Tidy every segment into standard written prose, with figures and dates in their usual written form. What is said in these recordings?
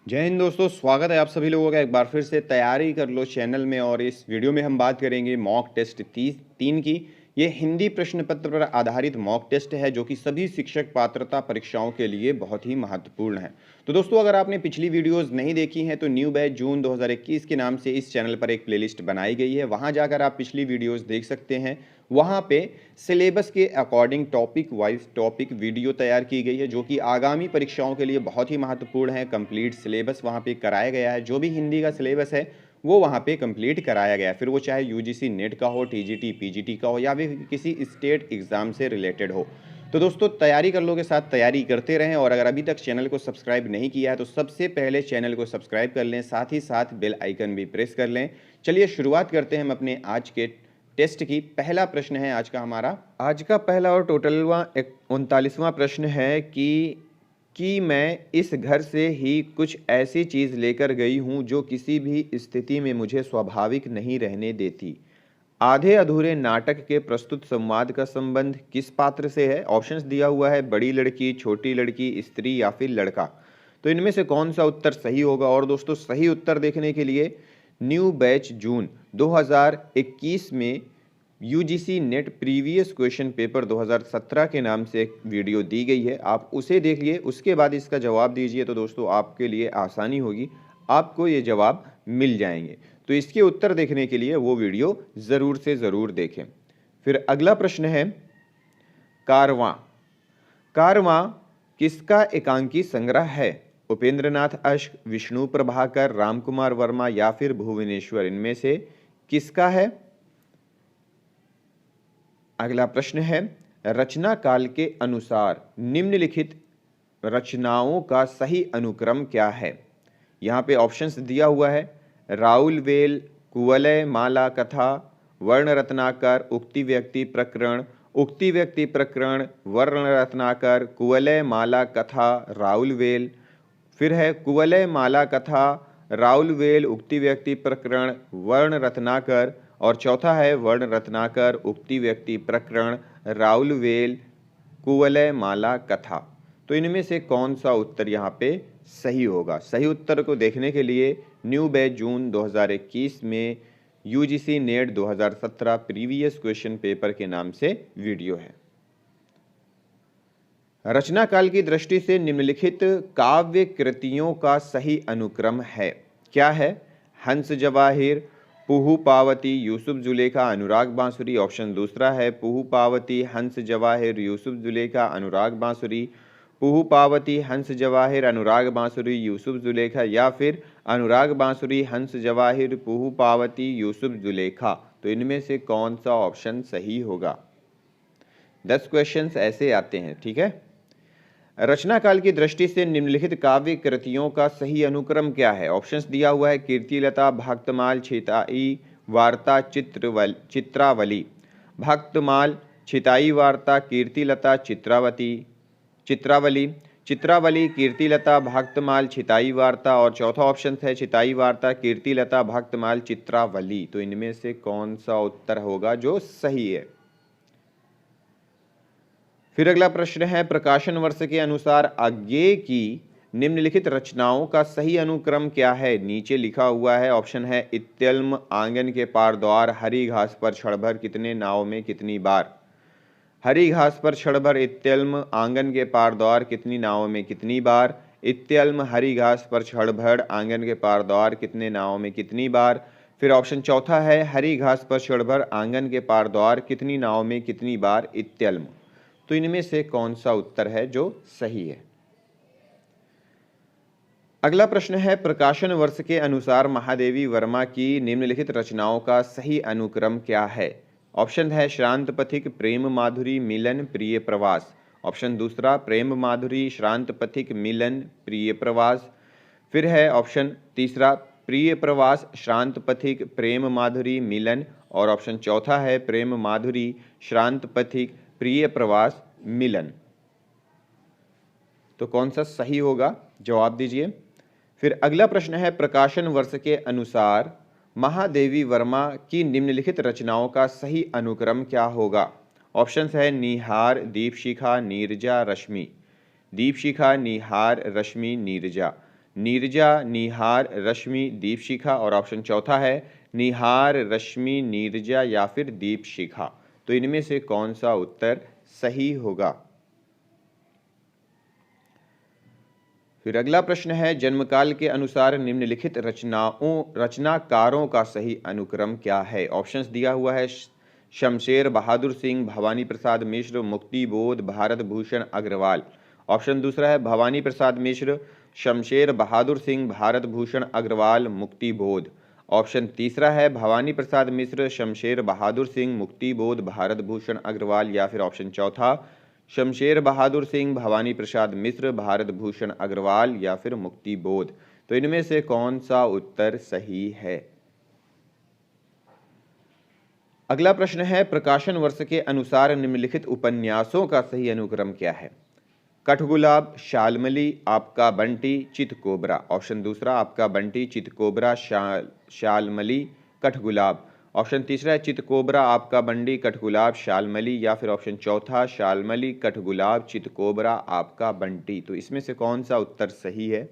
जय हिंद दोस्तों, स्वागत है आप सभी लोगों का एक बार फिर से तैयारी कर लो चैनल में। और इस वीडियो में हम बात करेंगे मॉक टेस्ट 3 की। ये हिंदी प्रश्न पत्र पर आधारित मॉक टेस्ट है जो कि सभी शिक्षक पात्रता परीक्षाओं के लिए बहुत ही महत्वपूर्ण है। तो दोस्तों, अगर आपने पिछली वीडियोस नहीं देखी हैं तो न्यू बैच जून 2021 के नाम से इस चैनल पर एक प्लेलिस्ट बनाई गई है, वहां जाकर आप पिछली वीडियोस देख सकते हैं। वहाँ पे सिलेबस के according topic wise topic video तैयार की गई है जो कि आगामी परीक्षाओं के लिए बहुत ही महत्वपूर्ण है। कंप्लीट सिलेबस वहाँ पे कराया गया है, जो भी हिंदी का सिलेबस है वो वहाँ पे कंप्लीट कराया गया है, फिर वो चाहे यूजीसी नेट का हो, टीजीटी पीजीटी का हो या फिर किसी स्टेट एग्ज़ाम से रिलेटेड हो। तो दोस्तों, तैयारी कर लो के साथ तैयारी करते रहें। और अगर अभी तक चैनल को सब्सक्राइब नहीं किया है तो सबसे पहले चैनल को सब्सक्राइब कर लें, साथ ही साथ बेल आइकन भी प्रेस कर लें। चलिए शुरुआत करते हैं हम अपने आज के टेस्ट की। पहला प्रश्न है आज का हमारा, आज का पहला और टोटलवा 39वां प्रश्न है कि मैं इस घर से ही कुछ ऐसी चीज़ लेकर गई हूँ जो किसी भी स्थिति में मुझे स्वाभाविक नहीं रहने देती। आधे अधूरे नाटक के प्रस्तुत संवाद का संबंध किस पात्र से है? ऑप्शंस दिया हुआ है, बड़ी लड़की, छोटी लड़की, स्त्री या फिर लड़का। तो इनमें से कौन सा उत्तर सही होगा? और दोस्तों, सही उत्तर देखने के लिए न्यू बैच जून 2021 में UGC net previous question paper 2017 के नाम से एक वीडियो दी गई है, आप उसे देखिए, उसके बाद इसका जवाब दीजिए। तो दोस्तों, आपके लिए आसानी होगी, आपको ये जवाब मिल जाएंगे। तो इसके उत्तर देखने के लिए वो वीडियो ज़रूर से ज़रूर देखें। फिर अगला प्रश्न है, कारवां। कारवां किसका एकांकी संग्रह है? उपेंद्रनाथ अश्क, विष्णु प्रभाकर, रामकुमार वर्मा या फिर भुवनेश्वर, इनमें से किसका है? अगला प्रश्न है, रचना काल के अनुसार निम्नलिखित रचनाओं का सही अनुक्रम क्या है? यहाँ पे ऑप्शंस दिया हुआ है, राउल वेल, कुवलय माला कथा, वर्ण रत्नाकर, उक्ति व्यक्ति प्रकरण, उक्ति व्यक्ति प्रकरण, वर्ण रत्नाकर, कुवलय माला कथा, राउल वेल। फिर है कुवलय माला कथा, राउल वेल, उक्ति व्यक्ति प्रकरण, वर्ण रत्नाकर। और चौथा है वर्ण रत्नाकर, उक्ति व्यक्ति प्रकरण, राउल वेल, कुवलय माला कथा। तो इनमें से कौन सा उत्तर यहाँ पे सही होगा? सही उत्तर को देखने के लिए न्यू बैच जून 2021 में UGC net 2017 previous question paper के नाम से वीडियो है। रचना काल की दृष्टि से निम्नलिखित काव्य कृतियों का सही अनुक्रम है? क्या है? हंस जवाहिर, पुहु पावती, यूसुफ जुलेखा, अनुराग बांसुरी। ऑप्शन दूसरा है पुहु पावती, हंस जवाहिर, यूसुफ जुलेखा, अनुराग बांसुरी। पुहु पावती, हंस जवाहिर, अनुराग बांसुरी, यूसुफ जुलेखा या फिर अनुराग बांसुरी, हंस जवाहिर, पुहु पावती, यूसुफ जुलेखा। तो इनमें से कौन सा ऑप्शन सही होगा? 10 क्वेश्चंस ऐसे आते हैं, ठीक है। रचना काल की दृष्टि से निम्नलिखित काव्य कृतियों का सही अनुक्रम क्या है? ऑप्शंस दिया हुआ है, कीर्तिलता, भक्तमाल, छिताई वार्ता, चित्रावली। भक्तमाल, छिताई वार्ता, कीर्तिलता, चित्रावली, कीर्तिलता, भक्तमाल, छिताई वार्ता। और चौथा ऑप्शन है छिताई वार्ता, कीर्तिलता, भक्तमाल, चित्रावली। तो इनमें से कौन सा उत्तर होगा जो सही है? फिर अगला प्रश्न है, प्रकाशन वर्ष के अनुसार आगे की निम्नलिखित रचनाओं का सही अनुक्रम क्या है? नीचे लिखा हुआ है, ऑप्शन है इत्यल्म, आंगन के पार द्वार, हरी घास पर क्षणभर, कितने नाव में कितनी बार। हरी घास पर क्षणभर, इत्यल्म, आंगन के पार द्वार, कितनी नाव में कितनी बार। इत्यल्म, हरी घास पर क्षणभर, आंगन के पार द्वार, कितने नाव में कितनी बार। फिर ऑप्शन चौथा है, हरी घास पर क्षणभर, आंगन के पार द्वार, कितनी नाव में कितनी बार, इत्यल्म। तो इनमें से कौन सा उत्तर है जो सही है? अगला प्रश्न है, प्रकाशन वर्ष के अनुसार महादेवी वर्मा की निम्नलिखित रचनाओं का सही अनुक्रम क्या है? ऑप्शन है श्रांत पथिक, प्रेम माधुरी, मिलन, प्रिय प्रवास। ऑप्शन दूसरा प्रेम माधुरी, श्रांत पथिक, मिलन, प्रिय प्रवास। फिर है ऑप्शन तीसरा प्रिय प्रवास, श्रांत पथिक, प्रेम माधुरी, मिलन। और ऑप्शन चौथा है प्रेम माधुरी, श्रांत पथिक, प्रिय प्रवास, मिलन। तो कौन सा सही होगा? जवाब दीजिए। फिर अगला प्रश्न है, प्रकाशन वर्ष के अनुसार महादेवी वर्मा की निम्नलिखित रचनाओं का सही अनुक्रम क्या होगा? ऑप्शंस है निहार, दीपशिखा, नीरजा, रश्मि। दीपशिखा, निहार, रश्मि, नीरजा। नीरजा, निहार, रश्मि, दीपशिखा और ऑप्शन चौथा है निहार, रश्मि, नीरजा या फिर दीपशिखा। तो इनमें से कौन सा उत्तर सही होगा? फिर अगला प्रश्न है जन्मकाल के अनुसार निम्नलिखित रचनाकारों का सही अनुक्रम क्या है? ऑप्शंस दिया हुआ है शमशेर बहादुर सिंह, भवानी प्रसाद मिश्र, मुक्ति बोध, भारत भूषण अग्रवाल। ऑप्शन दूसरा है भवानी प्रसाद मिश्र, शमशेर बहादुर सिंह, भारत भूषण अग्रवाल, मुक्ति बोध। ऑप्शन तीसरा है भवानी प्रसाद मिश्र, शमशेर बहादुर सिंह, मुक्ति बोध, भारत भूषण अग्रवाल या फिर ऑप्शन चौथा शमशेर बहादुर सिंह, भवानी प्रसाद मिश्र, भारत भूषण अग्रवाल या फिर मुक्ति बोध। तो इनमें से कौन सा उत्तर सही है? अगला प्रश्न है प्रकाशन वर्ष के अनुसार निम्नलिखित उपन्यासों का सही अनुक्रम क्या है? कठगुलाब, शालमली, आपका बंटी, चितकोबरा। ऑप्शन दूसरा आपका बंटी, चितकोबरा, शालमली, कठगुलाब। ऑप्शन तीसरा है चितकोबरा, आपका बंटी, कठगुलाब, शालमली या फिर ऑप्शन चौथा शालमली, कठगुलाब, चितकोबरा, आपका बंटी। तो इसमें से कौन सा उत्तर सही है?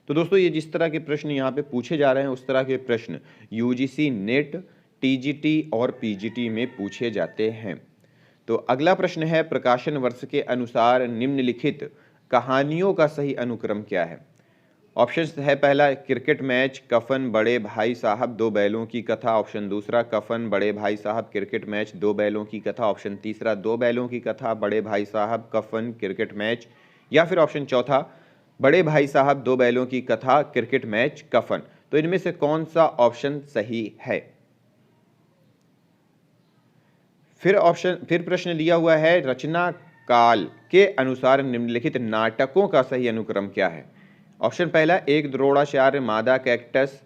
तो दोस्तों ये जिस तरह के प्रश्न यहाँ पे पूछे जा रहे हैं उस तरह के प्रश्न यूजीसी नेट, टीजीटी और पीजीटी में पूछे जाते हैं। तो अगला प्रश्न है प्रकाशन वर्ष के अनुसार निम्नलिखित कहानियों का सही अनुक्रम क्या है? ऑप्शंस है पहला क्रिकेट मैच, कफन, बड़े भाई साहब, दो बैलों की कथा। ऑप्शन दूसरा कफन, बड़े भाई साहब, क्रिकेट मैच, दो बैलों की कथा। ऑप्शन तीसरा दो बैलों की कथा, बड़े भाई साहब, कफन, क्रिकेट मैच या फिर ऑप्शन चौथा बड़े भाई साहब, दो बैलों की कथा, क्रिकेट मैच, कफन। तो इनमें से कौन सा ऑप्शन सही है? फिर प्रश्न दिया हुआ है रचना काल के अनुसार निम्नलिखित नाटकों का सही अनुक्रम क्या है? ऑप्शन पहला एक द्रोणाचार्य, मादा कैक्टस,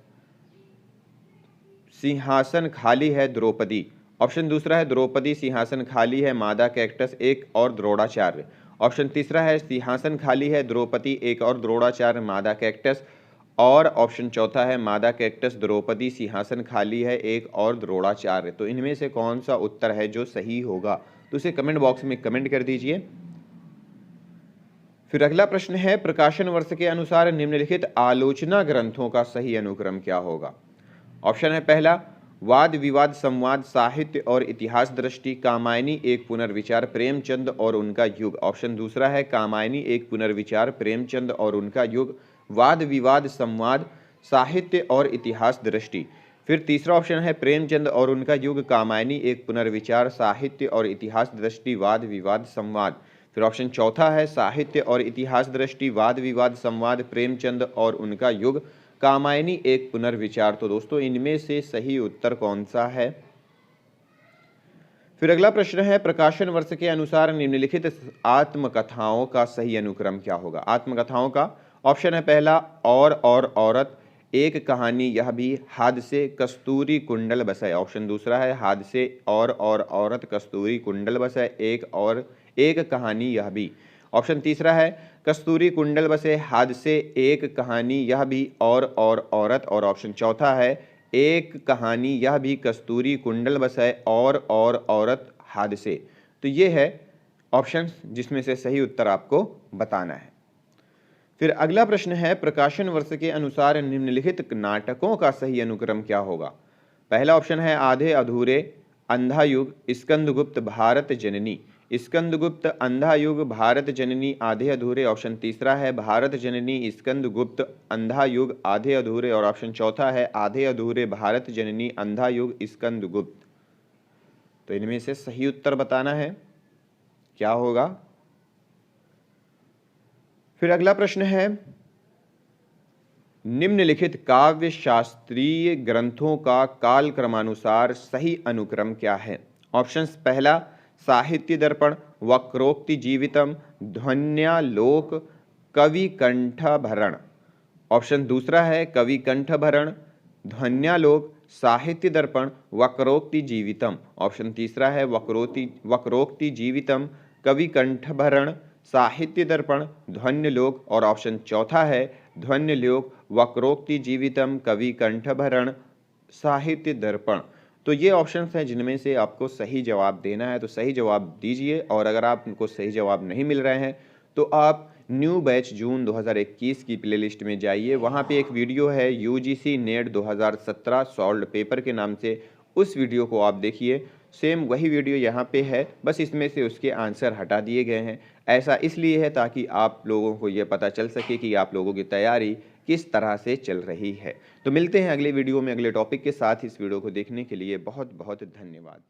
सिंहासन खाली है, द्रौपदी। ऑप्शन दूसरा है द्रौपदी, सिंहासन खाली है, मादा कैक्टस, एक और द्रोणाचार्य। ऑप्शन तीसरा है सिंहासन खाली है, द्रौपदी, एक और द्रोणाचार्य, मादा कैक्टस और ऑप्शन चौथा है मादा कैक्टस, द्रौपदी, सिंहासन खाली है, एक और द्रोणाचार्य। तो इनमें से कौन सा उत्तर है जो सही होगा? तो उसे कमेंट बॉक्स में कमेंट कर दीजिए। फिर अगला प्रश्न है प्रकाशन वर्ष के अनुसार निम्नलिखित आलोचना ग्रंथों का सही अनुक्रम क्या होगा? ऑप्शन है पहला वाद विवाद संवाद, साहित्य और इतिहास दृष्टि, कामायनी एक पुनर्विचार, प्रेमचंद और उनका युग। ऑप्शन दूसरा है कामायनी एक पुनर्विचार, प्रेमचंद और उनका युग, वाद विवाद संवाद, साहित्य और इतिहास दृष्टि। फिर तीसरा ऑप्शन है प्रेमचंद और उनका युग, कामायनी एक पुनर्विचार, साहित्य और इतिहास दृष्टि, वाद विवाद संवाद। फिर ऑप्शन चौथा है साहित्य और इतिहास दृष्टि, वाद विवाद संवाद, प्रेमचंद और उनका युग, कामायनी एक पुनर्विचार। तो दोस्तों इनमें से सही उत्तर कौन सा है? फिर अगला प्रश्न है प्रकाशन वर्ष के अनुसार निम्नलिखित आत्मकथाओं का सही अनुक्रम क्या होगा? आत्मकथाओं का ऑप्शन है पहला और औरत, एक कहानी यह भी, हादसे, कस्तूरी कुंडल बसे। ऑप्शन दूसरा है हादसे और औरत, कस्तूरी कुंडल बसे, एक कहानी यह भी। ऑप्शन तीसरा है कस्तूरी कुंडल बसे, हादसे, एक कहानी यह भी और औरत और ऑप्शन चौथा है एक कहानी यह भी, कस्तूरी कुंडल बसे और औरत, हादसे। तो ये है ऑप्शंस जिसमें से सही उत्तर आपको बताना है। फिर अगला प्रश्न है प्रकाशन वर्ष के अनुसार निम्नलिखित नाटकों का सही अनुक्रम क्या होगा? पहला ऑप्शन है आधे अधूरे, अंधा युग, स्कंदगुप्त, भारत जननी। स्कंदगुप्त, अंधा युग, भारत जननी, आधे अधूरे। ऑप्शन तीसरा है भारत जननी, स्कंदगुप्त, अंधा युग, आधे अधूरे और ऑप्शन चौथा है आधे अधूरे, भारत जननी, अंधा युग, स्कंदगुप्त। तो इनमें से सही उत्तर बताना है, क्या होगा? फिर अगला प्रश्न है निम्नलिखित काव्य शास्त्रीय ग्रंथों का काल क्रमानुसार सही अनुक्रम क्या है? ऑप्शंस पहला साहित्य दर्पण, वक्रोक्ति जीवितम, ध्वन्यालोक, कवि कंठभरण। ऑप्शन दूसरा है कवि कंठभरण, ध्वन्यालोक, साहित्य दर्पण, वक्रोक्ति जीवितम। ऑप्शन तीसरा है वक्रोक्ति जीवितम, कवि कंठभरण, साहित्य दर्पण, ध्वन्यलोक और ऑप्शन चौथा है ध्वन्यलोक, वक्रोक्ति जीवितम, कवि कंठभरण, साहित्य दर्पण। तो ये ऑप्शंस हैं जिनमें से आपको सही जवाब देना है। तो सही जवाब दीजिए और अगर आपको सही जवाब नहीं मिल रहे हैं तो आप न्यू बैच जून 2021 की प्लेलिस्ट में जाइए, वहाँ पे एक वीडियो है यूजीसी नेट 2017 सॉल्व्ड पेपर के नाम से, उस वीडियो को आप देखिए। सेम वही वीडियो यहाँ पे है, बस इसमें से उसके आंसर हटा दिए गए हैं। ऐसा इसलिए है ताकि आप लोगों को ये पता चल सके कि आप लोगों की तैयारी किस तरह से चल रही है। तो मिलते हैं अगले वीडियो में अगले टॉपिक के साथ। इस वीडियो को देखने के लिए बहुत बहुत धन्यवाद।